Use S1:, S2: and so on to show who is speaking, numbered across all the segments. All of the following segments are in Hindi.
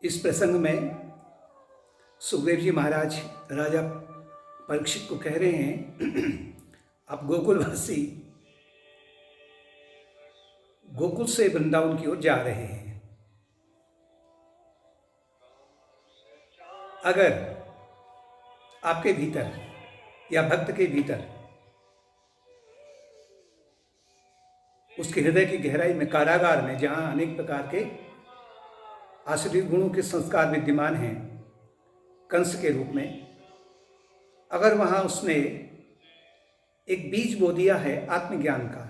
S1: इस प्रसंग में सुखदेव जी महाराज राजा परीक्षित को कह रहे हैं, आप गोकुलवासी गोकुल से वृंदावन की ओर जा रहे हैं। अगर आपके भीतर या भक्त के भीतर उसके हृदय की गहराई में, कारागार में, जहां अनेक प्रकार के आसुरी गुणों के संस्कार विद्यमान हैं कंस के रूप में, अगर वहां उसने एक बीज बो दिया है आत्मज्ञान का,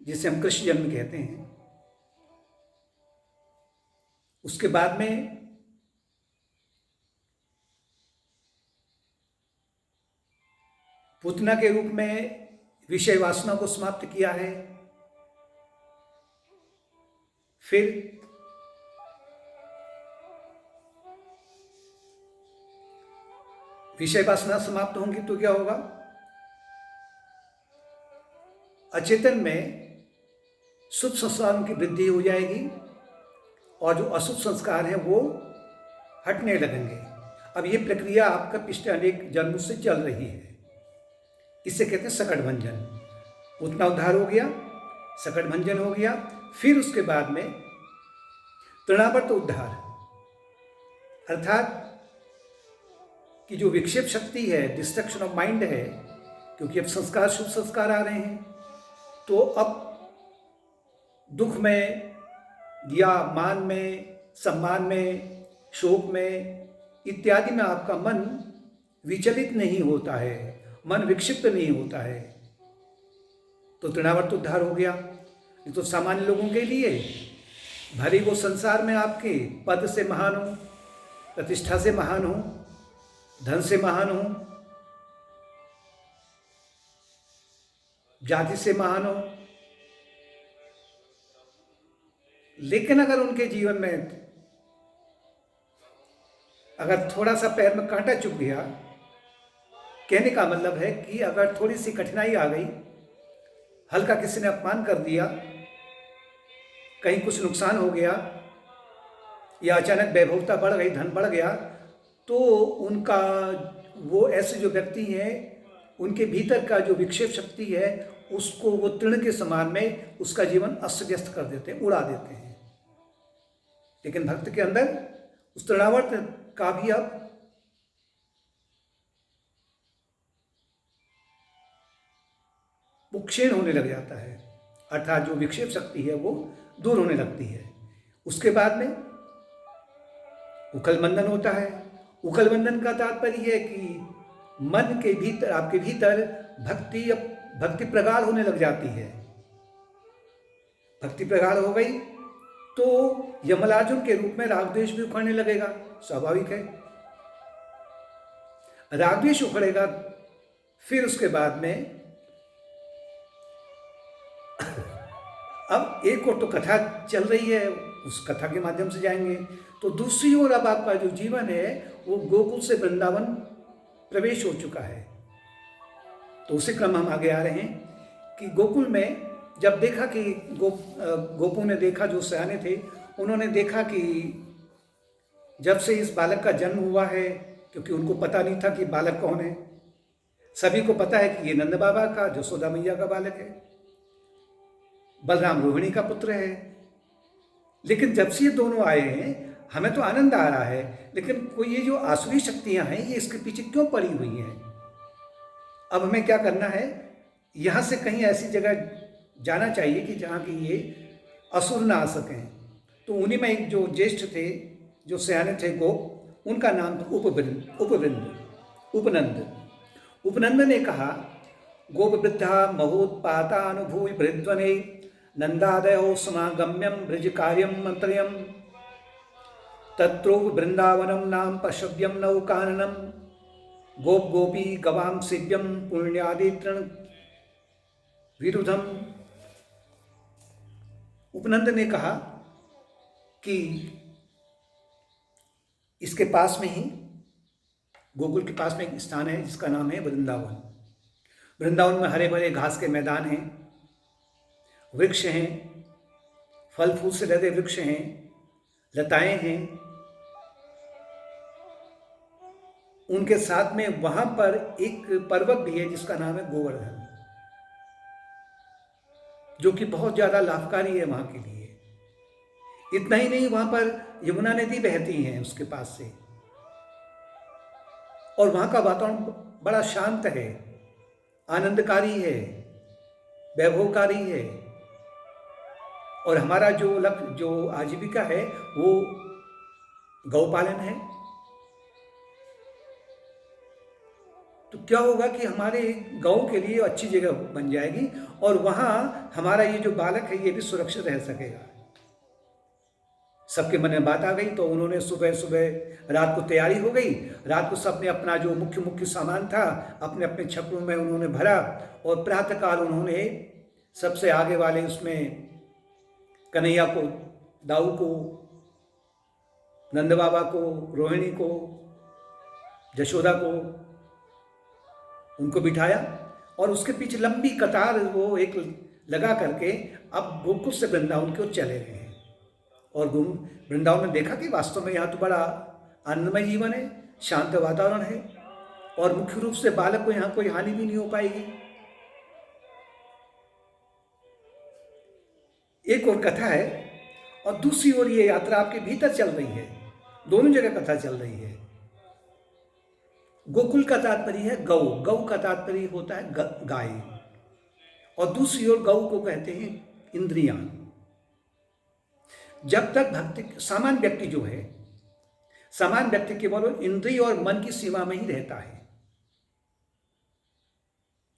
S1: जिसे हम कृष्ण जन्म कहते हैं, उसके बाद में पूतना के रूप में विषय वासना को समाप्त किया है, फिर विषय वासना समाप्त होंगी तो क्या होगा? अचेतन में शुभ संस्कारों की वृद्धि हो जाएगी और जो अशुभ संस्कार हैं वो हटने लगेंगे। अब ये प्रक्रिया आपका पिछले अनेक जन्मों से चल रही है। इसे कहते हैं सकट भंजन। उतना उद्धार हो गया, सकट भंजन हो गया, फिर उसके बाद में तृणावर्त उद्धार, अर्थात कि जो विक्षेप शक्ति है, डिस्ट्रक्शन ऑफ माइंड है, क्योंकि अब संस्कार, शुभ संस्कार आ रहे हैं, तो अब दुख में या मान में, सम्मान में, शोक में इत्यादि में आपका मन विचलित नहीं होता है, मन विक्षिप्त नहीं होता है, तो तृणावर्त उद्धार हो गया। ये तो सामान्य लोगों के लिए, भले वो संसार में आपके पद से महान हो, प्रतिष्ठा से महान हो, धन से महान हो, जाति से महान हो, लेकिन अगर उनके जीवन में अगर थोड़ा सा पैर में कांटा चुभ गया, कहने का मतलब है कि अगर थोड़ी सी कठिनाई आ गई, हल्का किसी ने अपमान कर दिया, कहीं कुछ नुकसान हो गया, या अचानक वैभवता बढ़ गई, धन बढ़ गया, तो उनका वो ऐसे जो व्यक्ति हैं, उनके भीतर का जो विक्षेप शक्ति है उसको वो तृण के समान में उसका जीवन अस्त व्यस्त कर देते हैं, उड़ा देते हैं। लेकिन भक्त के अंदर उस तृणावर्त का भी अब वो क्षीण होने लग जाता है, अर्थात जो विक्षेप शक्ति है वो दूर होने लगती है। उसके बाद में उखलबंधन होता है। उखलबंधन का तात्पर्य है कि मन के भीतर, आपके भीतर भक्ति प्रगाढ़ होने लग जाती है। भक्ति प्रगाढ़ हो गई तो यमलार्जुन के रूप में रागद्वेष भी उखड़ने लगेगा, स्वाभाविक है। रागद्वेष उखड़ेगा, फिर उसके बाद में अब एक और तो कथा चल रही है, उस कथा के माध्यम से जाएंगे, तो दूसरी ओर अब आपका जो जीवन है वो गोकुल से वृंदावन प्रवेश हो चुका है। तो उसी क्रम हम आगे आ रहे हैं कि गोकुल में जब देखा कि गोपू ने देखा, जो सयाने थे उन्होंने देखा कि जब से इस बालक का जन्म हुआ है, क्योंकि उनको पता नहीं था कि बालक कौन है, सभी को पता है कि ये नंद बाबा का, जसोदा मैया का बालक है, बलराम रोहिणी का पुत्र है। लेकिन जब से ये दोनों आए हैं हमें तो आनंद आ रहा है, लेकिन कोई ये जो आसुरी शक्तियां हैं ये इसके पीछे क्यों पड़ी हुई हैं? अब हमें क्या करना है, यहाँ से कहीं ऐसी जगह जाना चाहिए कि जहाँ की ये असुर ना आ सकें। तो उन्हीं में एक जो ज्येष्ठ थे, जो सयाने थे गोप, उनका नाम था उपनंद ने कहा, गोप वृद्धा महोत्पातानुभूय भृद्वने नंदादयो समागम्यम ब्रज कार्यम मंत्रयम तत्रो वृंदावनम नाम पशव्यम नौकाननम गोप गोपी गवाम सिव्यम पुण्यादि तृण विरुद्धम। उपनंद ने कहा कि इसके पास में ही, गोकुल के पास में एक स्थान है जिसका नाम है वृंदावन। वृंदावन में हरे भरे घास के मैदान हैं, वृक्ष हैं, फल फूल से लदे वृक्ष हैं, लताएं हैं, उनके साथ में वहां पर एक पर्वत भी है जिसका नाम है गोवर्धन, जो कि बहुत ज्यादा लाभकारी है वहां के लिए। इतना ही नहीं, वहां पर यमुना नदी बहती है उसके पास से, और वहां का वातावरण बड़ा शांत है, आनंदकारी है, वैभवकारी है। और हमारा जो लक्ष्य, जो आजीविका है, वो गौपालन है। तो क्या होगा कि हमारे गांव के लिए अच्छी जगह बन जाएगी, और वहां हमारा ये जो बालक है ये भी सुरक्षित रह सकेगा। सबके मन में बात आ गई, तो उन्होंने सुबह सुबह, रात को तैयारी हो गई, रात को सबने अपना जो मुख्य मुख्य सामान था अपने अपने छकड़ों में उन्होंने भरा, और प्रातःकाल उन्होंने सबसे आगे वाले उसमें कन्हैया को, दाऊ को, नंद बाबा को, रोहिणी को, जशोदा को, उनको बिठाया, और उसके पीछे लंबी कतार वो एक लगा करके अब गोकुल से वृंदावन की ओर चले गए हैं। और वृंदावन में देखा कि वास्तव में यहाँ तो बड़ा आनंदमय जीवन है, शांत वातावरण है, और मुख्य रूप से बालक को यहाँ कोई हानि भी नहीं हो पाएगी। एक और कथा है, और दूसरी ओर ये यात्रा आपके भीतर चल रही है, दोनों जगह कथा चल रही है। गोकुल का तात्पर्य है गौ, गौ का तात्पर्य होता है गाय, और दूसरी ओर गौ को कहते हैं इंद्रियां। जब तक भक्ति, सामान्य व्यक्ति जो है, सामान्य व्यक्ति केवल इंद्रिय और मन की सीमा में ही रहता है,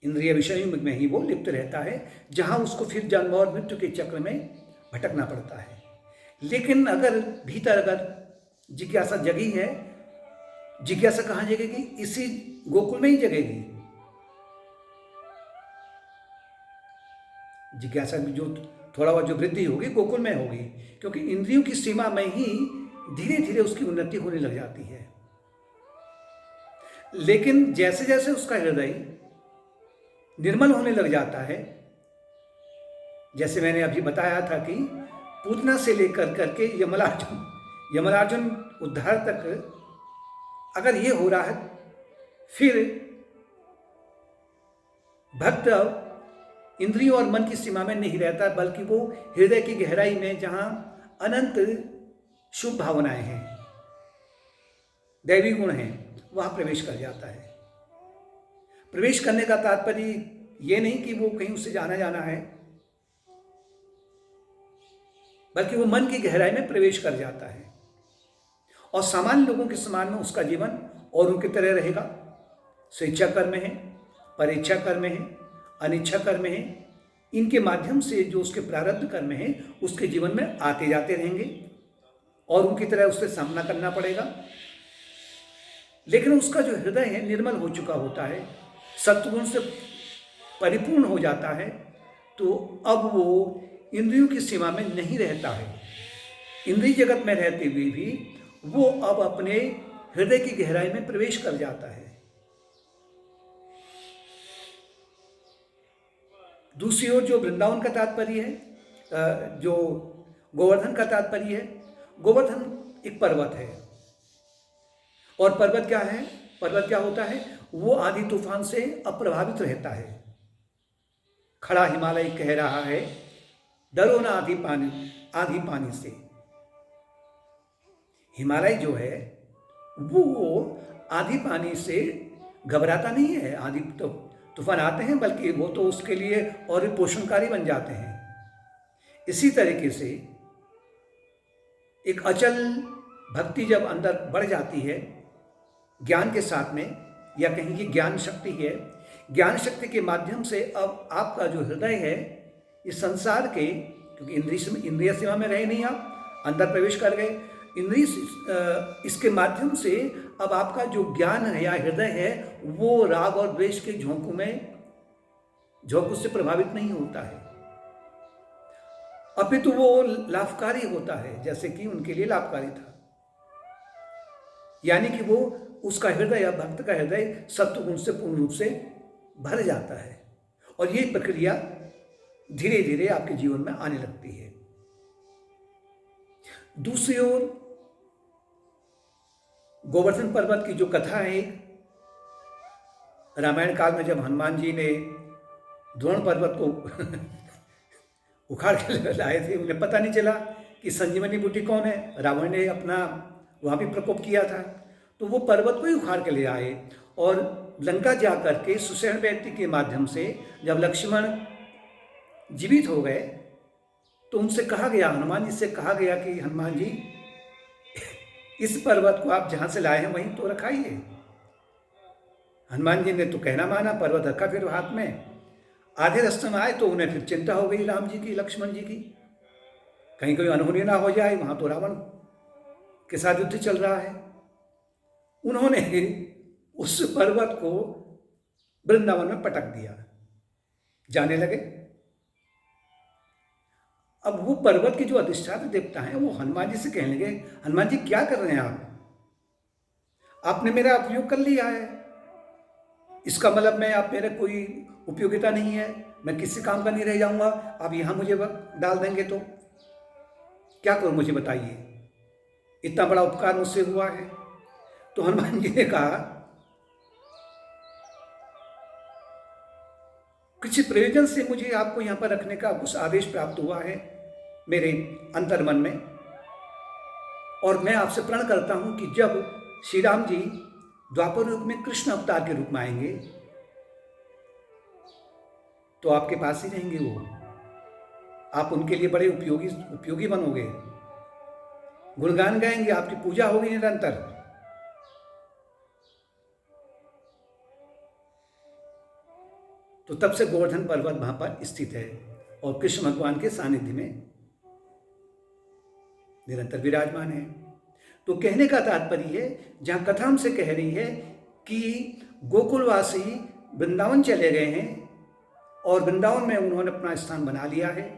S1: इंद्रिय विषयों में ही वो लिप्त रहता है, जहां उसको फिर जन्म और मृत्यु के चक्र में भटकना पड़ता है। लेकिन अगर भीतर अगर जिज्ञासा जगी है, जिज्ञासा कहां जगेगी? इसी गोकुल में ही जगेगी। जिज्ञासा में जो थोड़ा बहुत जो वृद्धि होगी गोकुल में होगी, क्योंकि इंद्रियों की सीमा में ही धीरे धीरे उसकी उन्नति होने लग जाती है। लेकिन जैसे जैसे उसका हृदय निर्मल होने लग जाता है, जैसे मैंने अभी बताया था कि पूतना से लेकर करके यमलार्जुन उद्धार तक अगर ये हो रहा है, फिर भक्त इंद्रियों और मन की सीमा में नहीं रहता, बल्कि वो हृदय की गहराई में, जहां अनंत शुभ भावनाएं हैं, दैवी गुण हैं, वहां प्रवेश कर जाता है। प्रवेश करने का तात्पर्य ये नहीं कि वो कहीं उससे जाना है, बल्कि वो मन की गहराई में प्रवेश कर जाता है, और सामान्य लोगों के समान में उसका जीवन और उनकी तरह रहेगा। स्वेच्छा कर्म है, परेच्छा कर्म है, अनिच्छा कर्म है, इनके माध्यम से जो उसके प्रारब्ध कर्म है उसके जीवन में आते जाते रहेंगे, और उनकी तरह उससे सामना करना पड़ेगा। लेकिन उसका जो हृदय है निर्मल हो चुका होता है, सत्वगुण से परिपूर्ण हो जाता है, तो अब वो इंद्रियों की सीमा में नहीं रहता है। इंद्रिय जगत में रहते हुए भी वो अब अपने हृदय की गहराई में प्रवेश कर जाता है। दूसरी ओर जो वृंदावन का तात्पर्य है, जो गोवर्धन का तात्पर्य है, गोवर्धन एक पर्वत है। और पर्वत क्या है? पर्वत क्या होता है? वो आंधी तूफान से अप्रभावित रहता है। खड़ा हिमालय कह रहा है, डरो ना आंधी पानी से। हिमालय जो है वो आंधी पानी से घबराता नहीं है। आंधी तो तूफान आते हैं, बल्कि वो तो उसके लिए और भी पोषणकारी बन जाते हैं। इसी तरीके से एक अचल भक्ति जब अंदर बढ़ जाती है ज्ञान के साथ में, या कहीं की ज्ञान शक्ति है, ज्ञान शक्ति के माध्यम से अब आपका जो हृदय है इस संसार के, क्योंकि इंद्रिय सीमा में रहे नहीं, आप अंदर प्रवेश कर गए इंद्रिय, इसके माध्यम से अब आपका जो ज्ञान है या हृदय है वो राग और द्वेष के झोंकों से प्रभावित नहीं होता है, अपितु वो लाभकारी होता है, जैसे कि उनके लिए लाभकारी था। यानी कि वो उसका हृदय या भक्त का हृदय सत्वगुण से पूर्ण रूप से भर जाता है, और ये प्रक्रिया धीरे धीरे आपके जीवन में आने लगती है। दूसरी ओर गोवर्धन पर्वत की जो कथा है, रामायण काल में जब हनुमान जी ने द्रोण पर्वत को उखाड़ के लाए थे, उन्हें पता नहीं चला कि संजीवनी बूटी कौन है। रावण ने अपना वहाँ भी प्रकोप किया था, तो वो पर्वत को ही उखाड़ के ले आए। और लंका जा करके सुषेण व्यक्ति के माध्यम से जब लक्ष्मण जीवित हो गए तो उनसे कहा गया, हनुमान जी से कहा गया कि हनुमान जी, इस पर्वत को आप जहाँ से लाए हैं वहीं तो रखाइए। हनुमान जी ने तो कहना माना, पर्वत रखा फिर हाथ में। आधे रास्ते में आए तो उन्हें फिर चिंता हो गई राम जी की, लक्ष्मण जी की, कहीं कोई अनहोनी ना हो जाए, वहाँ तो रावण के साथ युद्ध चल रहा है। उन्होंने उस पर्वत को वृंदावन में पटक दिया, जाने लगे। अब वो पर्वत की जो अधिष्ठात्र देवता हैं वो हनुमान जी से कहने लगे, हनुमान जी क्या कर रहे हैं आप? आपने मेरा उपयोग कर लिया है, इसका मतलब मैं आप मेरे कोई उपयोगिता नहीं है, मैं किसी काम का नहीं रह जाऊंगा, आप यहां मुझे डाल देंगे तो क्या करूं, मुझे बताइए, इतना बड़ा उपकार मुझसे हुआ है। तो हनुमान जी ने कहा, किसी प्रयोजन से मुझे आपको यहां पर रखने का उस आदेश प्राप्त हुआ है मेरे अंतर्मन में, और मैं आपसे प्रण करता हूं कि जब श्री राम जी द्वापर युग में कृष्ण अवतार के रूप में आएंगे तो आपके पास ही रहेंगे वो, आप उनके लिए बड़े उपयोगी बनोगे, गुणगान गाएंगे, आपकी पूजा होगी निरंतर। तो तब से गोवर्धन पर्वत वहां पर स्थित है और कृष्ण भगवान के सानिध्य में निरंतर विराजमान है। तो कहने का तात्पर्य है, जहां कथा हमसे कह रही है कि गोकुलवासी वृंदावन चले गए हैं और वृंदावन में उन्होंने अपना स्थान बना लिया है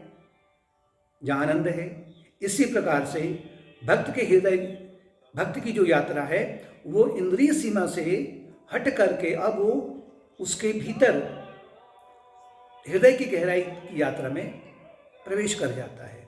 S1: जहां आनंद है, इसी प्रकार से भक्त के हृदय, भक्त की जो यात्रा है वो इंद्रिय सीमा से हट करके अब वो उसके भीतर हृदय की गहराई की यात्रा में प्रवेश कर जाता है।